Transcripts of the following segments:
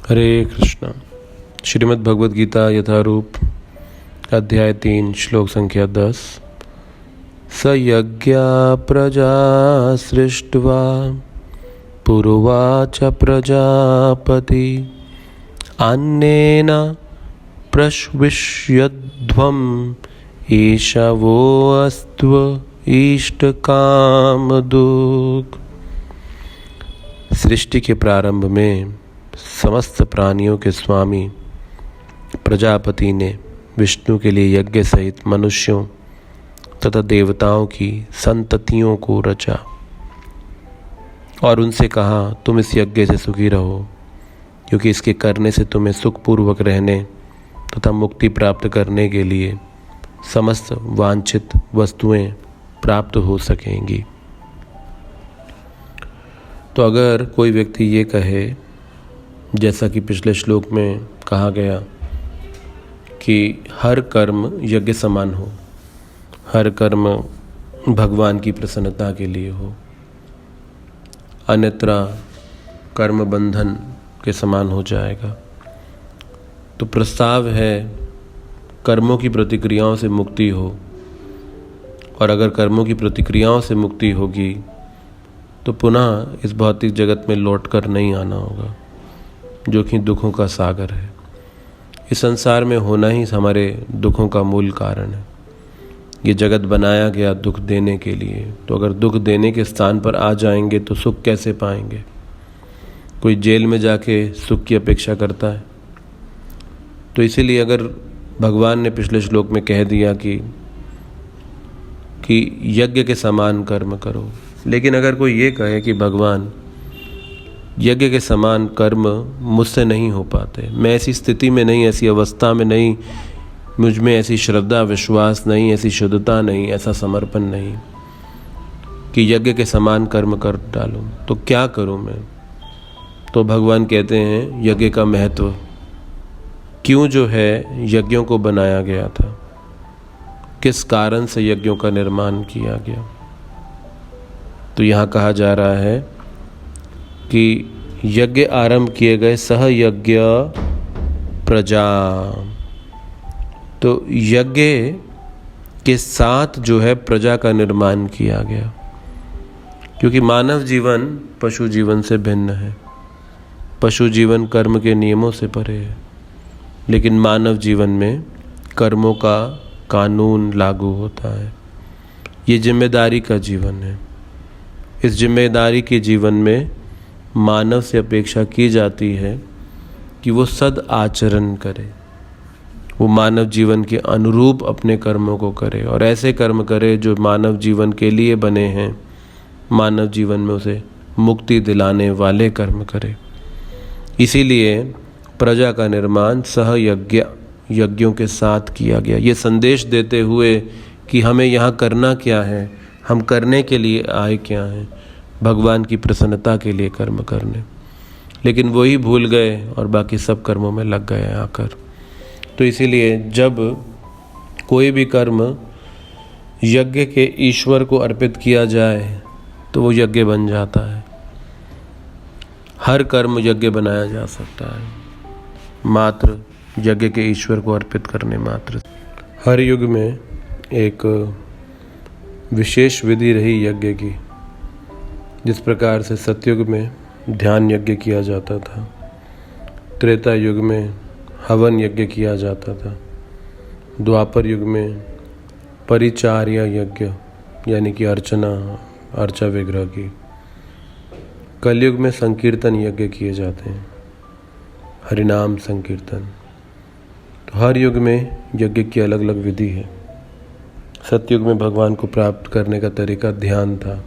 हरे कृष्णा। श्रीमद् भगवद गीता यथारूप अध्याय 3 श्लोक संख्या 10। स यज्ञा प्रजा सृष्ट्वा पुरुवाच प्रजापति अन्नेन प्रश्विष्यध्वम् ईशवोऽस्त्व इष्टकामदुक्। सृष्टि के प्रारंभ में समस्त प्राणियों के स्वामी प्रजापति ने विष्णु के लिए यज्ञ सहित मनुष्यों तथा देवताओं की संततियों को रचा और उनसे कहा, तुम इस यज्ञ से सुखी रहो, क्योंकि इसके करने से तुम्हें सुखपूर्वक रहने तथा मुक्ति प्राप्त करने के लिए समस्त वांछित वस्तुएं प्राप्त हो सकेंगी। तो अगर कोई व्यक्ति ये कहे, जैसा कि पिछले श्लोक में कहा गया कि हर कर्म यज्ञ समान हो, हर कर्म भगवान की प्रसन्नता के लिए हो, अन्यथा कर्म बंधन के समान हो जाएगा। तो प्रस्ताव है कर्मों की प्रतिक्रियाओं से मुक्ति हो, और अगर कर्मों की प्रतिक्रियाओं से मुक्ति होगी तो पुनः इस भौतिक जगत में लौटकर नहीं आना होगा, जो कि दुखों का सागर है। इस संसार में होना ही हमारे दुखों का मूल कारण है। ये जगत बनाया गया दुख देने के लिए, तो अगर दुख देने के स्थान पर आ जाएंगे तो सुख कैसे पाएंगे? कोई जेल में जाके सुख की अपेक्षा करता है? तो इसीलिए अगर भगवान ने पिछले श्लोक में कह दिया कि यज्ञ के समान कर्म करो, लेकिन अगर कोई ये कहे कि भगवान यज्ञ के समान कर्म मुझसे नहीं हो पाते, मैं ऐसी स्थिति में नहीं, ऐसी अवस्था में नहीं, मुझ में ऐसी श्रद्धा विश्वास नहीं, ऐसी शुद्धता नहीं, ऐसा समर्पण नहीं कि यज्ञ के समान कर्म कर डालूं, तो क्या करूं मैं? तो भगवान कहते हैं यज्ञ का महत्व क्यों जो है यज्ञों को बनाया गया था, किस कारण से यज्ञों का निर्माण किया गया। तो यहाँ कहा जा रहा है कि यज्ञ आरंभ किए गए सह यज्ञ प्रजा। तो यज्ञ के साथ जो है प्रजा का निर्माण किया गया, क्योंकि मानव जीवन पशु जीवन से भिन्न है। पशु जीवन कर्म के नियमों से परे है, लेकिन मानव जीवन में कर्मों का कानून लागू होता है। ये जिम्मेदारी का जीवन है। इस जिम्मेदारी के जीवन में मानव से अपेक्षा की जाती है कि वो सद आचरण करे, वो मानव जीवन के अनुरूप अपने कर्मों को करे और ऐसे कर्म करे जो मानव जीवन के लिए बने हैं, मानव जीवन में उसे मुक्ति दिलाने वाले कर्म करे। इसीलिए प्रजा का निर्माण सह यज्ञों के साथ किया गया, ये संदेश देते हुए कि हमें यहाँ करना क्या है, हम करने के लिए आए क्या हैं, भगवान की प्रसन्नता के लिए कर्म करने। लेकिन वही भूल गए और बाकी सब कर्मों में लग गए आकर। तो इसीलिए जब कोई भी कर्म यज्ञ के ईश्वर को अर्पित किया जाए तो वो यज्ञ बन जाता है। हर कर्म यज्ञ बनाया जा सकता है, मात्र यज्ञ के ईश्वर को अर्पित करने मात्र। हर युग में एक विशेष विधि रही यज्ञ की। जिस प्रकार से सतयुग में ध्यान यज्ञ किया जाता था, त्रेता युग में हवन यज्ञ किया जाता था, द्वापर युग में परिचार्य यज्ञ यानी कि अर्चा विग्रह की, कलयुग में संकीर्तन यज्ञ किए जाते हैं, हरिनाम संकीर्तन। तो हर युग में यज्ञ की अलग अलग विधि है। सतयुग में भगवान को प्राप्त करने का तरीका ध्यान था,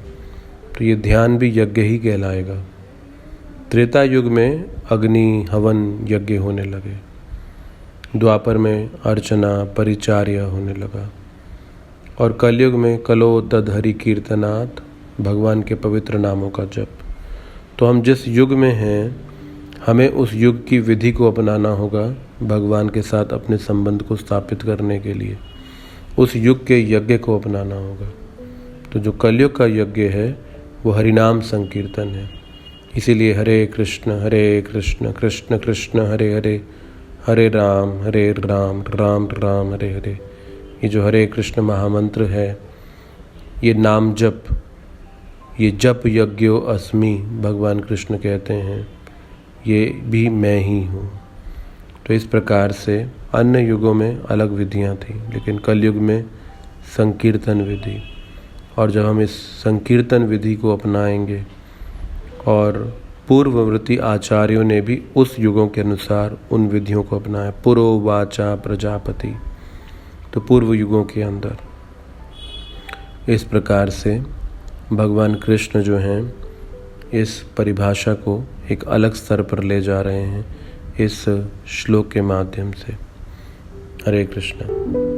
तो ये ध्यान भी यज्ञ ही कहलाएगा। त्रेता युग में अग्नि हवन यज्ञ होने लगे, द्वापर में अर्चना परिचार्य होने लगा, और कलयुग में कलो तद हरि कीर्तनात्, भगवान के पवित्र नामों का जप। तो हम जिस युग में हैं, हमें उस युग की विधि को अपनाना होगा भगवान के साथ अपने संबंध को स्थापित करने के लिए। उस युग के यज्ञ को अपनाना होगा। तो जो कलयुग का यज्ञ है वो हरिनाम संकीर्तन है। इसीलिए हरे कृष्ण कृष्ण कृष्ण हरे हरे, हरे राम राम राम हरे हरे। ये जो हरे कृष्ण महामंत्र है, ये नाम जप, ये जप यज्ञो अस्मि भगवान कृष्ण कहते हैं, ये भी मैं ही हूँ। तो इस प्रकार से अन्य युगों में अलग विधियाँ थी, लेकिन कलयुग में संकीर्तन विधि। और जब हम इस संकीर्तन विधि को अपनाएंगे, और पूर्ववर्ती आचार्यों ने भी उस युगों के अनुसार उन विधियों को अपनाया। पुरोवाचा प्रजापति, तो पूर्व युगों के अंदर इस प्रकार से भगवान कृष्ण जो हैं इस परिभाषा को एक अलग स्तर पर ले जा रहे हैं इस श्लोक के माध्यम से। हरे कृष्ण।